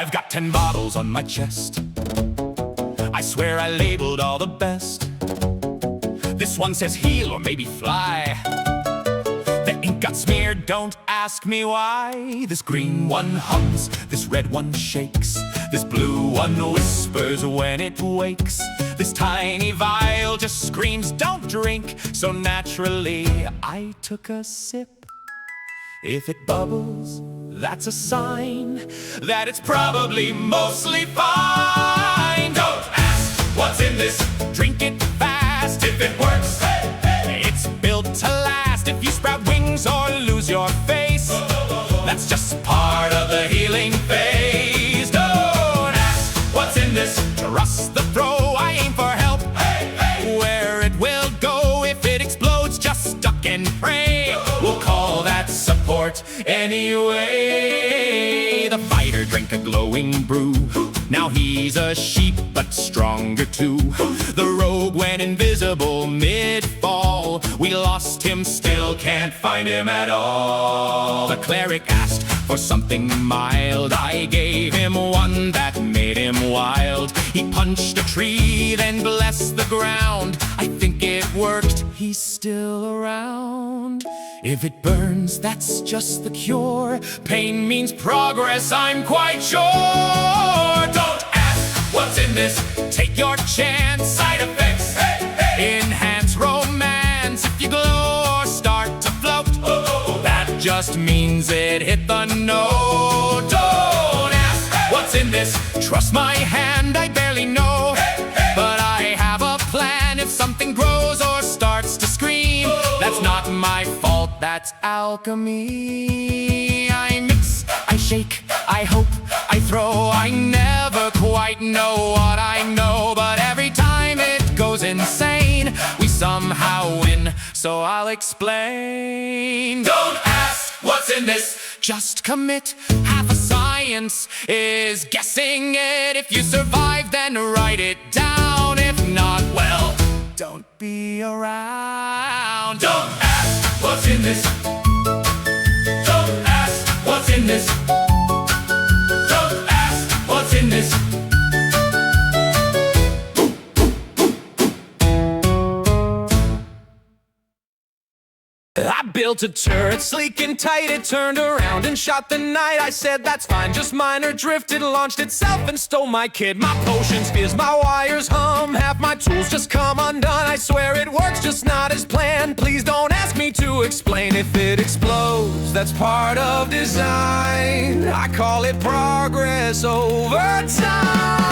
I've got 10 bottles on my chest. I swear I labeled all the best. This one says heal or maybe fly. The ink got smeared, don't ask me why. This green one hums, this red one shakes. This blue one whispers when it wakes. This tiny vial just screams, don't drink. So naturally, I took a sip. If it bubbles, that's a sign that it's probably mostly fine. Don't ask what's in this, drink it fast. If it works, it's built to last. If you sprout wings or lose your face, that's just part of the healing phase. Don't ask what's in this, trust the throw. I aim for help, where it will go. If it explodes, just duck and pray. We'll call that support anyway. The fighter drank a glowing brew. Now he's a sheep, but stronger too. The rogue went invisible mid-fall. We lost him, still can't find him at all. The cleric asked for something mild. I gave him one that made him wild. He punched a tree, then blessed the ground. I think it worked, he's still around. If it burns, that's just the cure. Pain means progress, I'm quite sure. Don't ask what's in this, take your chance. Side effects, enhance romance. If you glow or start to float, that just means it hit the note. Don't ask what's in this, trust my hand, I barely know. But I have a plan. If something grows or starts to scream, that's not my fault, that's alchemy. I mix, I shake, I hope, I throw. I never quite know what I know, but every time it goes insane, we somehow win, so I'll explain. Don't ask what's in this, just commit. Half a science is guessing it. If you survive, then write it down. If not, well, don't be around. Don't ask what's in this. Don't ask what's in this. Don't ask what's in this. I built a turret, sleek and tight. It turned around and shot the knight. I said that's fine, just minor drift. It launched itself and stole my kid. My potions fizz, my wires hum. Half my tools just come undone. I swear it works, just not as planned. Please don't ask me to explain. If it explodes, that's part of design. I call it progress over time.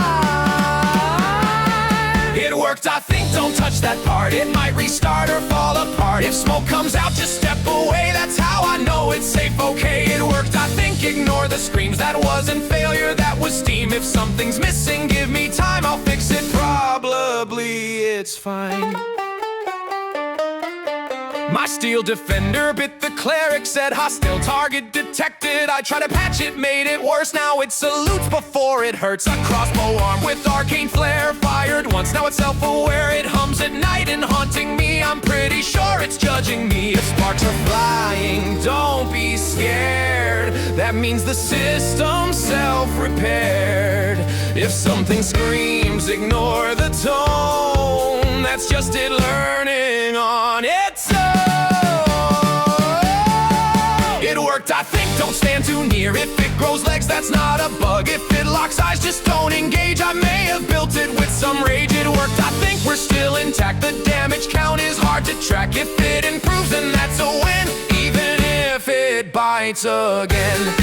It worked, I think, don't touch that part. It might restart or fall apart. If smoke comes out, just step away. That's how I know it's safe, okay. It worked, I think, ignore the screams. That wasn't failure, that was steam. If something's missing, give me time, I'll fix it. Probably it's fine. My steel defender bit the cleric, said hostile target detected. I tried to patch it, made it worse. Now it salutes before it hurts. A crossbow arm with arcane flare, fired once, now it's self-aware. It hums at night and haunting me. I'm pretty sure it's judging me. If sparks are flying, don't be scared. That means the system's self-repaired. If something screams, ignore the tone. That's just it learning on its own. It worked, I think, don't stand too near. If it grows legs, that's not a bug. If it locks eyes, just don't engage. I may have built it with some rage. It worked, I think we're still intact. The damage count is hard to track. If it improves, then that's a win, even if it bites again.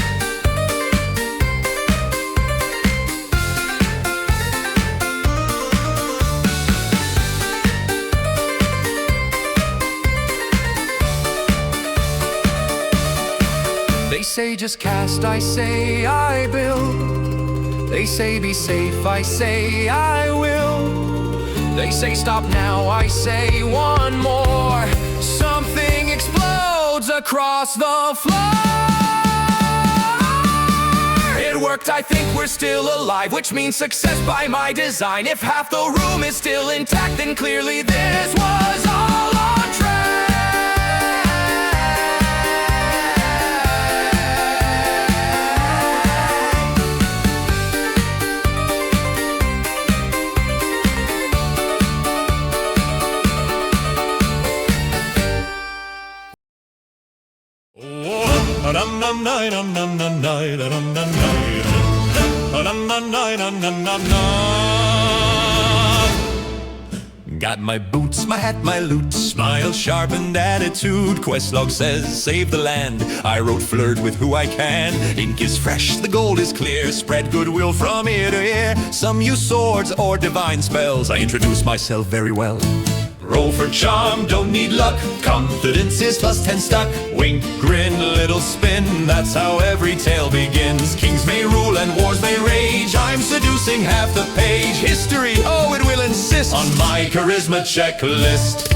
They say just cast, I say I build. They say be safe, I say I will. They say stop now, I say one more. Something explodes across the floor. It worked, I think we're still alive, which means success by my design. If half the room is still intact, then clearly this was all on track. Got my boots, my hat, my loot, smile, sharpened attitude. Quest log says, save the land. I wrote, flirt with who I can. Ink is fresh, the gold is clear. Spread goodwill from ear to ear. Some use swords or divine spells. I introduce myself very well. Roll for charm, don't need luck. Confidence is +10 stuck. Wink, grin, little spin. That's how every tale begins. Kings may rule and wars may rage. I'm seducing half the page. History, oh, it will insist on my charisma checklist.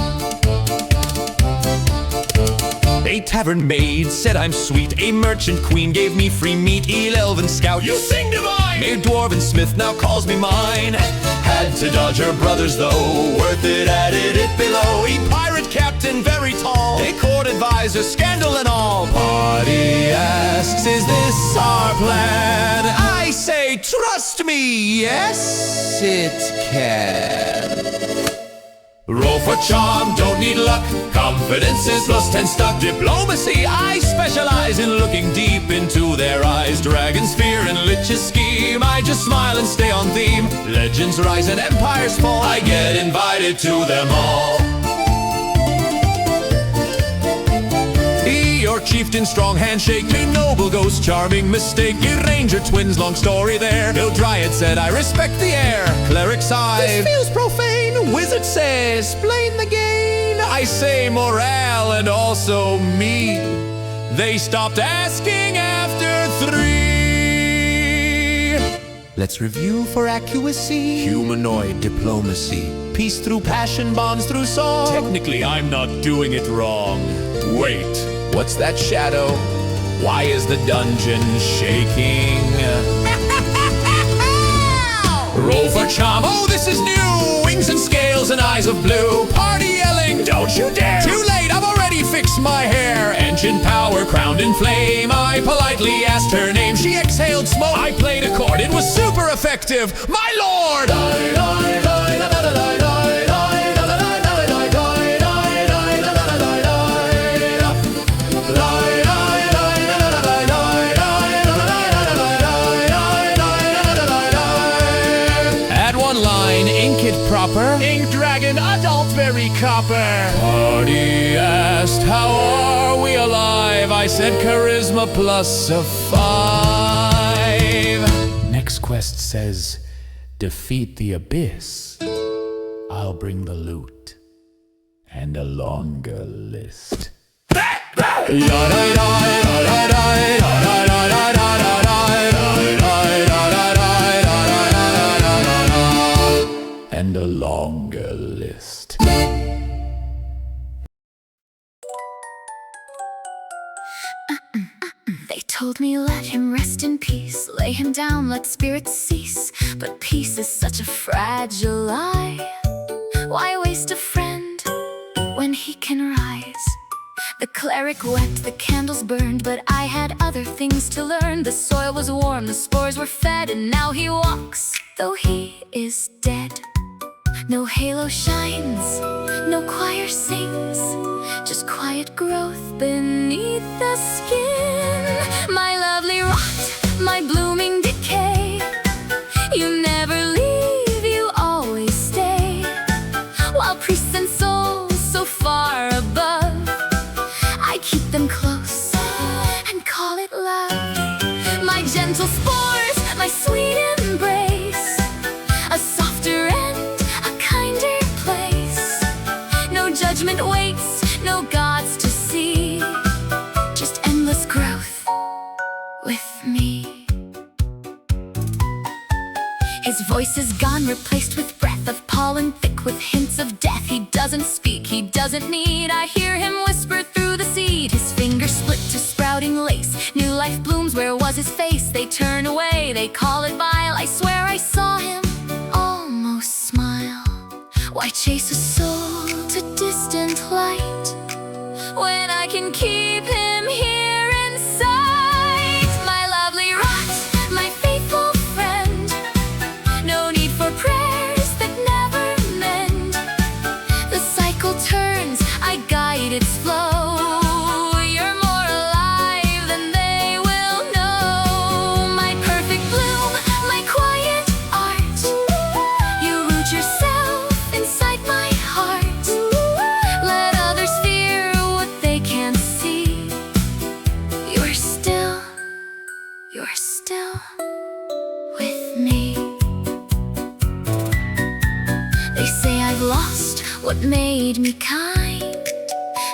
A tavern maid said I'm sweet. A merchant queen gave me free meat. Elven scout, you sing divine. A dwarven smith now calls me mine. Had to dodge her brothers though. Worth it, added it below. A pirate captain very tall. A court advisor, scandal and all. Party asks, is this our plan? I say, trust me, yes it can. Roll for charm, don't need luck. Confidence is +10 stuck. Diplomacy, I specialize in looking deep into their eyes. Dragons fear and liches scheme. I just smile and stay on theme. Legends rise and empires fall. I get invited to them all. Your chieftain, strong handshake. Me noble ghost, charming mistake. You ranger twins, long story there. No dryad said, I respect the air. Cleric sigh, this feels profane. Wizard says, explain the gain. I say morale and also me. They stopped asking after 3. Let's review for accuracy. Humanoid diplomacy. Peace through passion, bonds through song. Technically, I'm not doing it wrong. Wait. What's that shadow? Why is the dungeon shaking? Roll for charm, oh this is new. Wings and scales and eyes of blue. Party yelling, don't you dare. Too late, I've already fixed my hair. Engine power crowned in flame. I politely asked her name. She exhaled smoke. I played a chord, it was super effective. My lord! Proper. Ink dragon, adult berry copper. Party asked, how are we alive? I said charisma +5. Next quest says, defeat the abyss. I'll bring the loot and a longer list. And a longer list. They told me let him rest in peace. Lay him down, let spirits cease. But peace is such a fragile lie. Why waste a friend when he can rise? The cleric wept, the candles burned, but I had other things to learn. The soil was warm, the spores were fed, and now he walks, though he is dead. No halo shines, no choir sings, just quiet growth beneath the skin. My lovely rot, my blooming decay. You never leave, you always stay. While priests and souls so far above, I keep them close and call it love. My gentle spores, my sweet embrace, a softer end, a kinder place. No judgment waits, no gods to see, just endless growth with me. His voice is gone, replaced with breath of pollen, thick with hints of death. He doesn't speak, he doesn't need. I hear him whisper through the seed. His fingers split to sprouting lace. New life blooms, where was his face? They turn away, they call it vile. I swear I saw him almost smile. Why chase a soul to distant light when I can keep him here in sight? My lovely rot, my faithful friend. No need for prayers that never mend. The cycle turns, I guide its flow. You're more alive than they made me kind,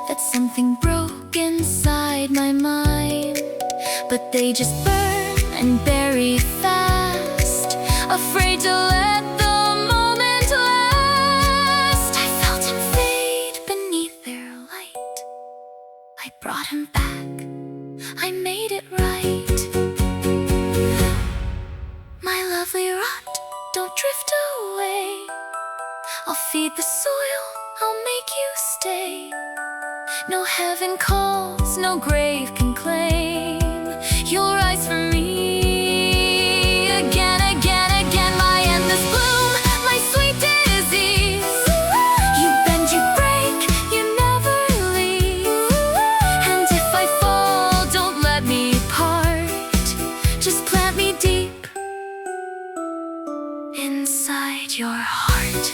that something broke inside my mind. But they just burn and bury fast, afraid to let the moment last. I felt him fade beneath their light. I brought him back, I made it right. My lovely rot, don't drift away. I'll feed the soil, I'll make you stay. No heaven calls, no grave can claim. You'll rise for me again, again, again. My endless bloom, my sweet disease. You bend, you break, you never leave. And if I fall, don't let me part. Just plant me deep inside your heart.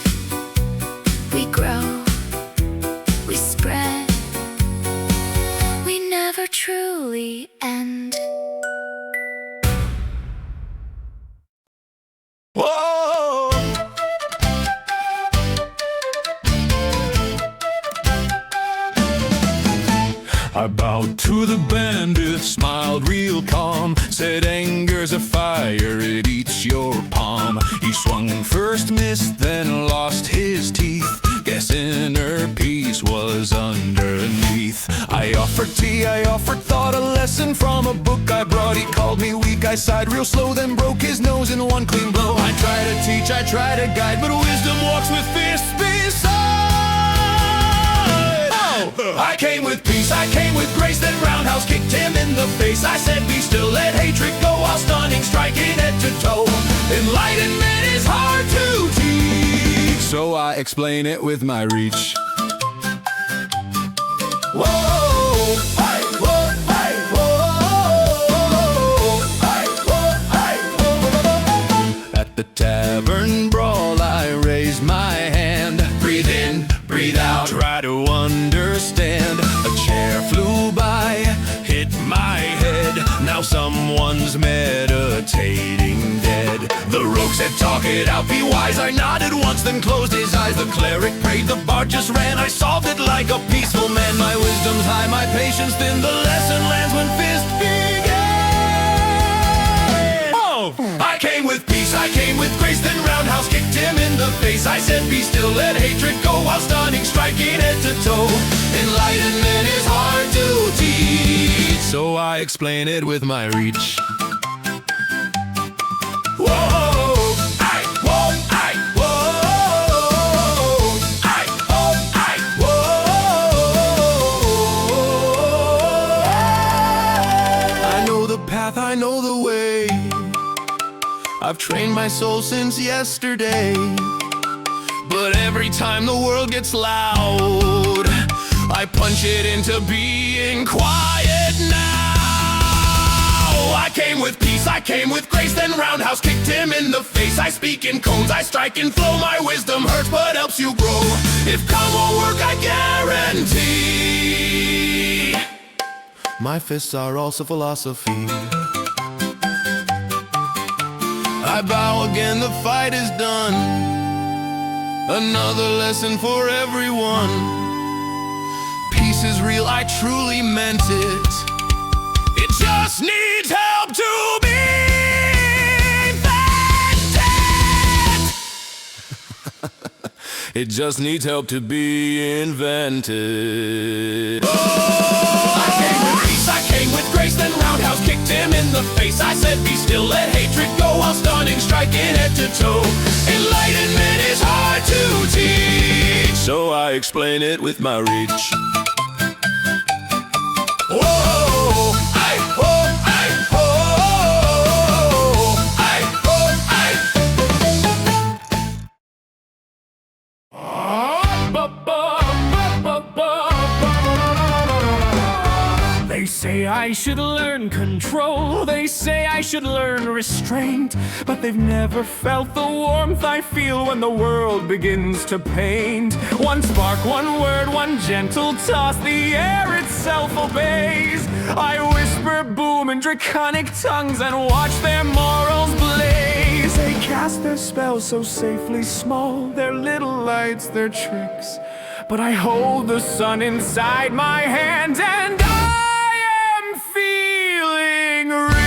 We grow, we spread, we never truly end. Whoa! I bowed to the bandit, smiled real calm, said anger's a fire, it eats your palm. He swung first, missed, then lost his teeth. Guess inner peace was underneath. I offered tea, I offered thought, a lesson from a book I brought. He called me weak, I sighed real slow, then broke his nose in one clean blow. I try to teach, I try to guide, but wisdom walks with fists beside. I came with peace, I came with grace, then roundhouse kicked him in the face. I said be still, let hatred go, while stunning, striking head to toe. Enlightenment is hard to teach, so I explain it with my reach. Whoa, I, whoa, I, whoa, I, whoa, I, whoa. At the tavern brawl, I raised my hand. Breathe in, breathe out, try to understand. A chair flew by, hit my head. Now someone's meditating dead. The rogue said, talk it out, be wise. I nodded once, then closed his eyes. The cleric prayed, the bard just ran. I solved it like a peaceful man. My wisdom's high, my patience thin. The lesson lands when fist began. Oh! I came with peace, I came with grace, then roundhouse kicked him in the face. I said be still, let hatred go, while stunning, striking head to toe. Enlightenment is hard to teach, so I explain it with my reach. Whoa, I, whoa, I, whoa, I, oh, I, whoa. I know the path, I know the way. I've trained my soul since yesterday. But every time the world gets loud, I punch it into being quiet now. I came with peace, I came with grace, then roundhouse kicked him in the face. I speak in cones, I strike in flow. My wisdom hurts but helps you grow. If calm won't work, I guarantee my fists are also philosophy. I bow again, the fight is done. Another lesson for everyone. Peace is real, I truly meant it. It just needs help to be invented. It just needs help to be invented. Oh! I came with peace, I came with grace, then roundhouse kicked him in the face. I said be still, let hatred go, while stunning, striking head to toe. Enlightenment is hard to teach, so I explain it with my reach. Whoa, I, whoa, I, whoa, I, whoa, I. They say I should learn control, they say I should learn restraint, but they've never felt the warmth I feel when the world begins to paint. One spark, one word, one gentle toss, the air itself obeys. I whisper boom in draconic tongues and watch their morals blaze. They cast their spells so safely small, their little lights, their tricks, but I hold the sun inside my hand, and I am feeling rich.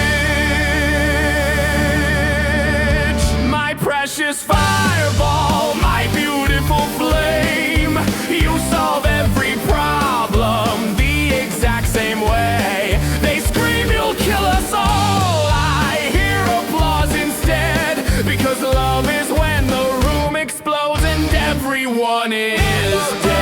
My precious fireball, my beautiful flame, you solve every problem the exact same way. They scream you'll kill us all, I hear applause instead, because love is when the room explodes and everyone is dead.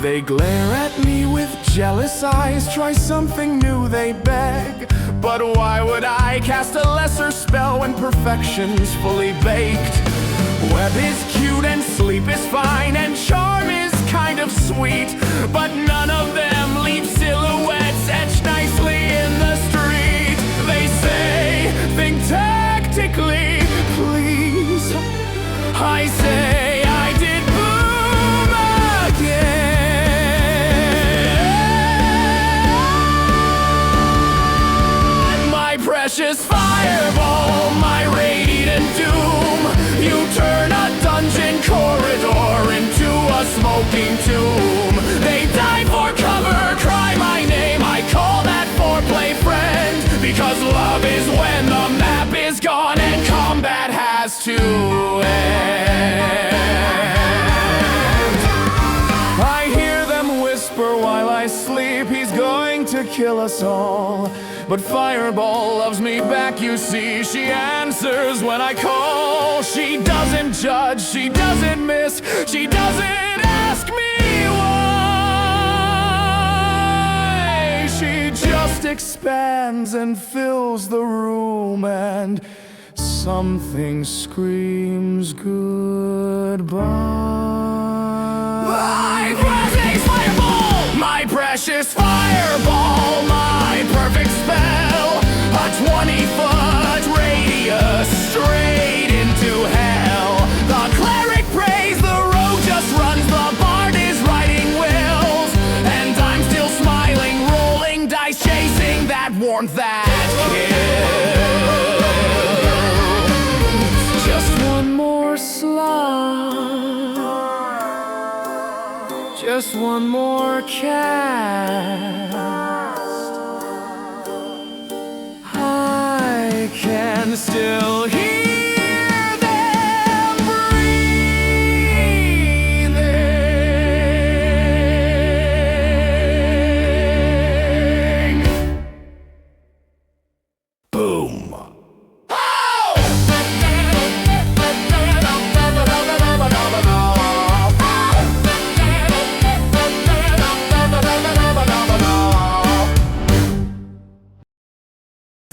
They glare at me with jealous eyes, try something new they beg, but why would I cast a lesser spell when perfection's fully baked? Web is cute and sleep is fine and charm is kind of sweet, but none of them leave silhouettes etched nicely in the street. They say, think tactically, please. I say, I did boom again. My precious fireball, my radiant doom, you turn a dungeon corridor into a smoking tomb. They dive for cover, cry my name, I call that foreplay friend, because love is when the map is gone and combat has to end. I hear them whisper while I sleep, he's going to kill us all. But Fireball loves me back, you see. She answers when I call. She doesn't judge, she doesn't miss, she doesn't ask me why. She just expands and fills the room, and something screams goodbye. My precious fireball! My precious fireball! My perfect spell! A 20-foot radius straight into hell. The cleric prays, the rogue just runs, the bard is writing wills, and I'm still smiling, rolling dice, chasing that warmth that kills. Just one more slug, just one more cast. I can still hear them breathing. Boom.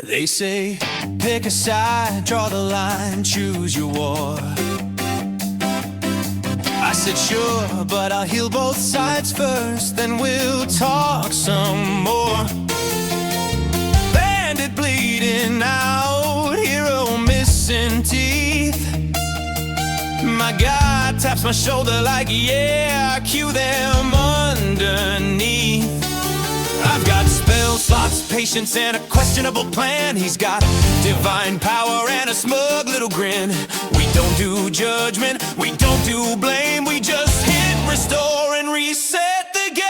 They say, pick a side, draw the line, choose your war. I said sure, but I'll heal both sides first, then we'll talk some more. Bandit bleeding out, hero missing teeth. My God taps my shoulder like, yeah, cue them underneath. I've got spell slots, patience, and a questionable plan. He's got divine power and a smug little grin. We don't do judgment, we don't do blame, we just hit restore and reset the game.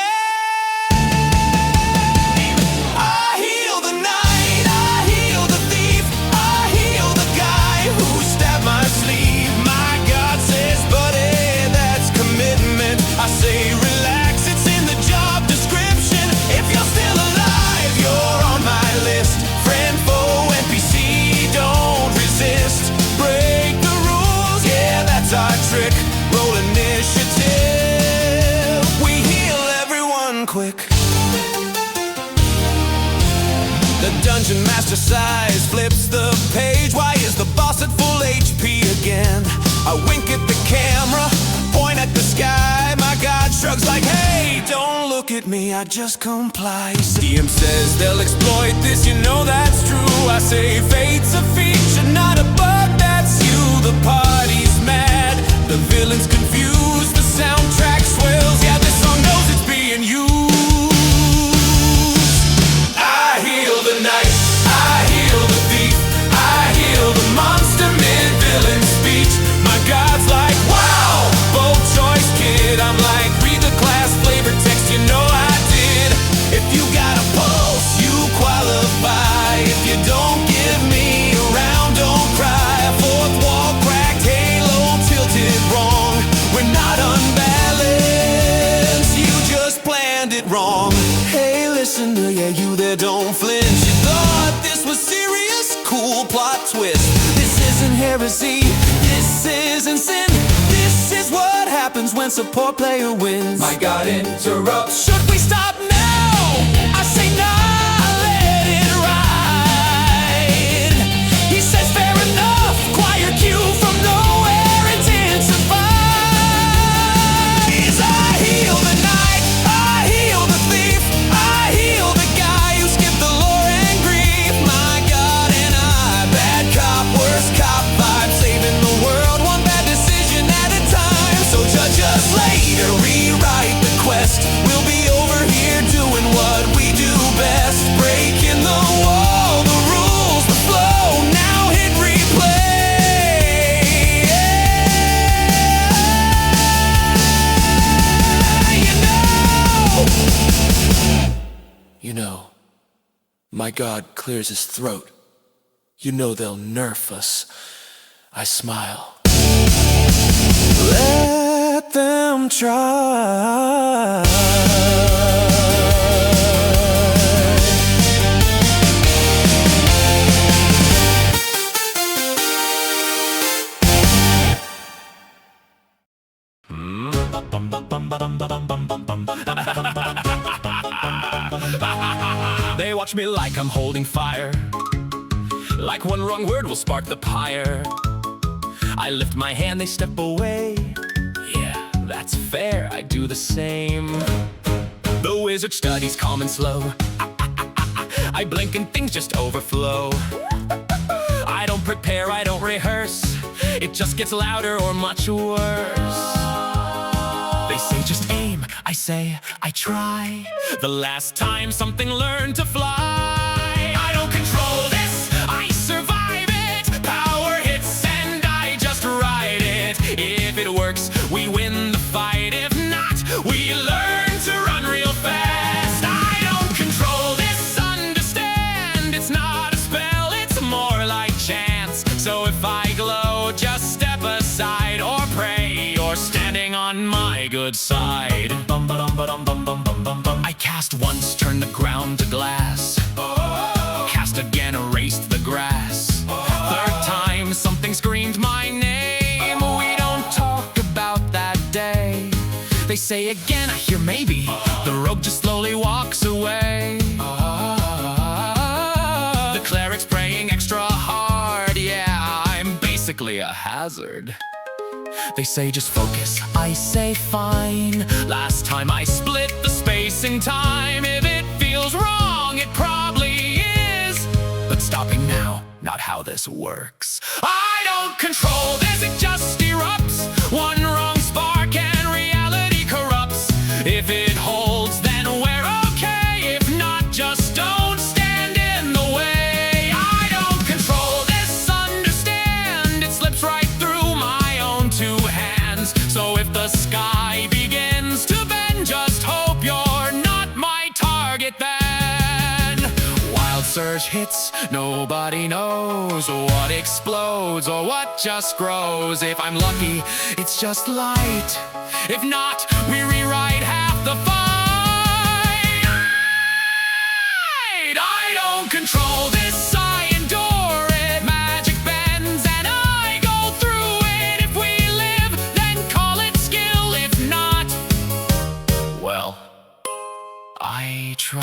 I heal the night, I heal the thief, I heal the guy who stabbed my sleeve. My God says, buddy, that's commitment. I say, relax, it's in the job description. If you're still alive, you're on my list. Friend, foe, NPC, don't resist. Break the rules, yeah, that's our trick. Roll initiative. We heal everyone quick. The dungeon master sighs, flips the page. Why is the boss at full HP again? I wink at the camera, point at the sky. My God shrugs like, hey, don't look at me, I just comply. DM says they'll exploit this, you know that's true. I say fate's a feature, not a bug, that's you. The party's mad, the villain's confused, the soundtrack swells. Yeah, this song knows it's being used. I heal the night, I heal the thief, I heal the monster mid-villain speech. My God's like, in. Yeah, you there, don't flinch. You thought this was serious? Cool plot twist. This isn't heresy, this isn't sin. This is what happens when support player wins. My God interrupts. Should we stop now? I say nah, let it ride. He says fair enough, choir cue from nowhere intensifies. I heal the night, I heal the thief, I heal the guy who skipped the lore and grief. My God and I, bad cop, worst cop vibe, saving the world one bad decision at a time. So judge us later, rewrite the quest. We'll be over here doing what we do best, breaking the wall, the rules, the flow. Now hit replay. You know, my God clears his throat. You know they'll nerf us. I smile. Let them try. They watch me like I'm holding fire, like one wrong word will spark the pyre. I lift my hand, they step away. Yeah, that's fair, I do the same. The wizard studies calm and slow. I blink and things just overflow. I don't prepare, I don't rehearse. It just gets louder or much worse. They say just aim, I say I try. The last time something learned to fly. I don't control this, I survive it. Power hits and I just ride it. If it works, we win the fight. If not, we learn to run real fast. I don't control this, understand. It's not a spell, it's more like chance. So if I glow, just step aside or pray. Or standing on my good side. I cast once, turn the ground to glass. Cast again, erased the grass. Third time, something screamed my name. We don't talk about that day. They say again, I hear maybe. The rogue just slowly walks away. The cleric's praying extra hard. Yeah, I'm basically a hazard. They say just focus, I say fine. Last time I split the space and time. If it feels wrong, it probably is. But stopping now, not how this works. I don't control this, it just erupts. One wrong spark and reality corrupts. If it holds, then we're okay. If not, just don't stand in the way. I don't control this, understand. It slips right through my own two hands. So if the sky begins to bend, just hope you're not my target then. Wild surge hits, nobody knows what explodes or what just grows. If I'm lucky, it's just light. If not, we rewrite half the fight. I don't control this, I endure it. Magic bends and I go through it. If we live, then call it skill. If not, well, I tried.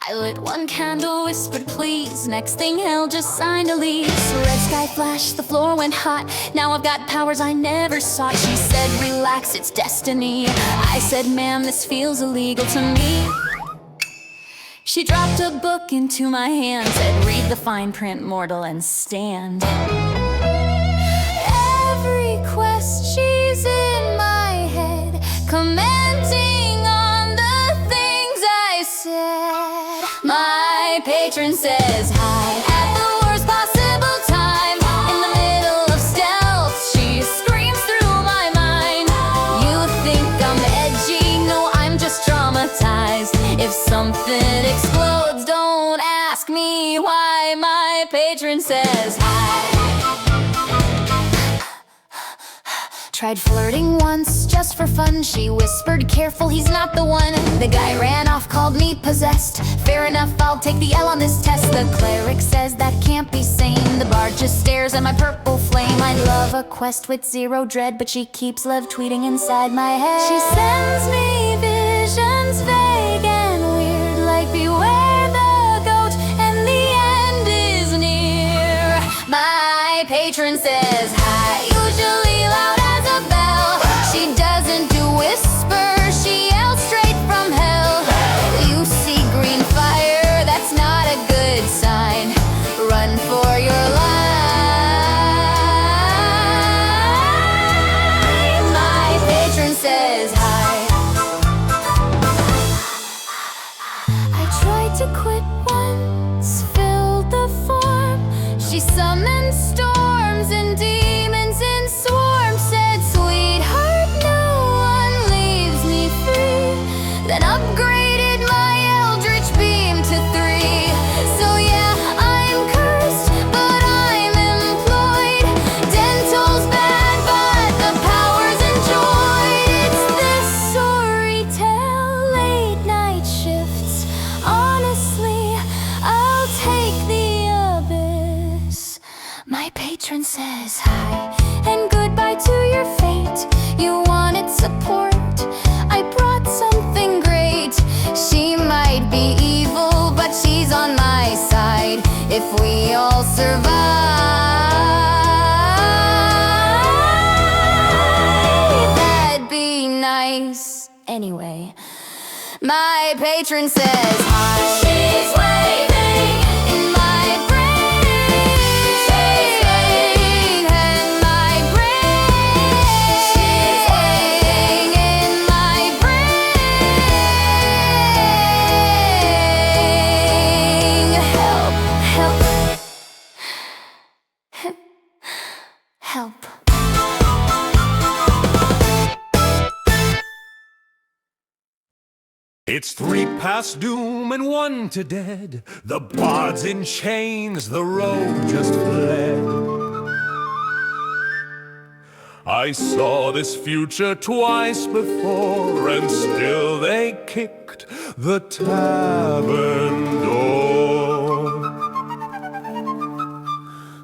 I lit one candle, whispered please. Next thing, hell just signed a lease. Red sky flashed, the floor went hot. Now I've got powers I never sought. She said relax, it's destiny. I said ma'am, this feels illegal to me. She dropped a book into my hand, said read the fine print, mortal, and stand. Every quest, she's in my head, commenting on the things I said. My patron says hi at the worst possible time. In the middle of stealth, she screams through my mind. You think I'm edgy? No, I'm just traumatized. If something explodes, don't ask me why. My patron says hi. Tried flirting once just for fun. She whispered, careful, he's not the one. The guy ran off, called me possessed. Fair enough, I'll take the L on this test. The cleric says that can't be sane. The bard just stares at my purple flame. I'd love a quest with zero dread, but she keeps love tweeting inside my head. She sends me visions vague and weird, like beware the goat and the end is near. My patron says hi, usually loud as a bell. She doesn't do whispers, she yells straight from hell. You see green fire, that's not a good sign. Run for your life. My patron says hi. I tried to quit once, filled the form. She summoned storms and demons in swarms. Said, sweetheart, no one leaves me free. Then upgraded my eldritch beam to 3. So yeah, I'm cursed, but I'm employed. Dental's bad, but the power's enjoyed. It's this sorry tale, late night shifts. Honestly, I'll take the abyss. My patron says hi, and goodbye to your fate. You wanted support, I brought something great. She might be evil, but she's on my side. If we all survive, that'd be nice. Anyway, my patron says hi. She's waving in my brain. She's waving in my brain. She's waving in my brain. Help, help, help. It's 3 past doom and 1 to dead. The bard's in chains, the rogue just fled. I saw this future twice before, and still they kicked the tavern door.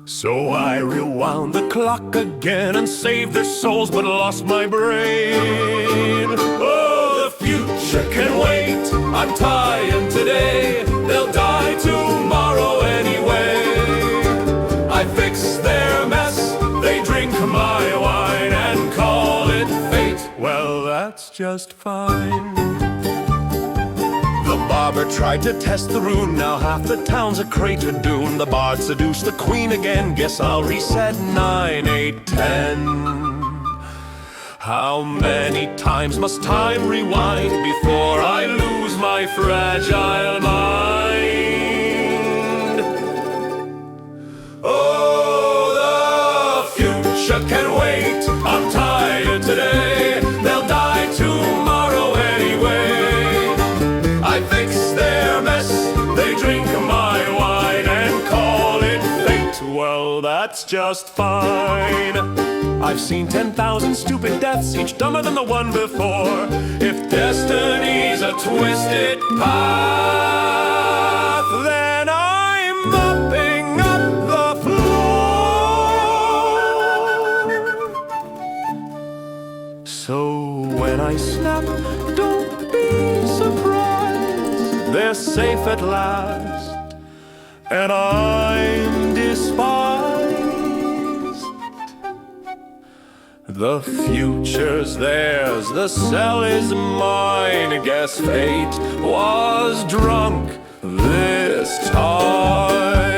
So I rewound the clock again and saved their souls, but lost my brain. Oh, the future can wait. I'm tired today. They'll die tomorrow anyway. I fix their mess. They drink my wine and call it fate. Well, that's just fine. The barber tried to test the rune. Now half the town's a crater dune. The bard seduced the queen again. Guess I'll reset 9, 8, 10. How many times must time rewind before I lose my fragile mind? Oh, the future can wait. I'm tired today. They'll die tomorrow anyway. I fix their mess. They drink my wine and call it fate. Well, that's just fine. I've seen 10,000 stupid deaths, each dumber than the one before. If destiny's a twisted path, then I'm mopping up the floor. So when I snap, don't be surprised. They're safe at last, and I'm despised. The future's theirs, the cell is mine. Guess fate was drunk this time.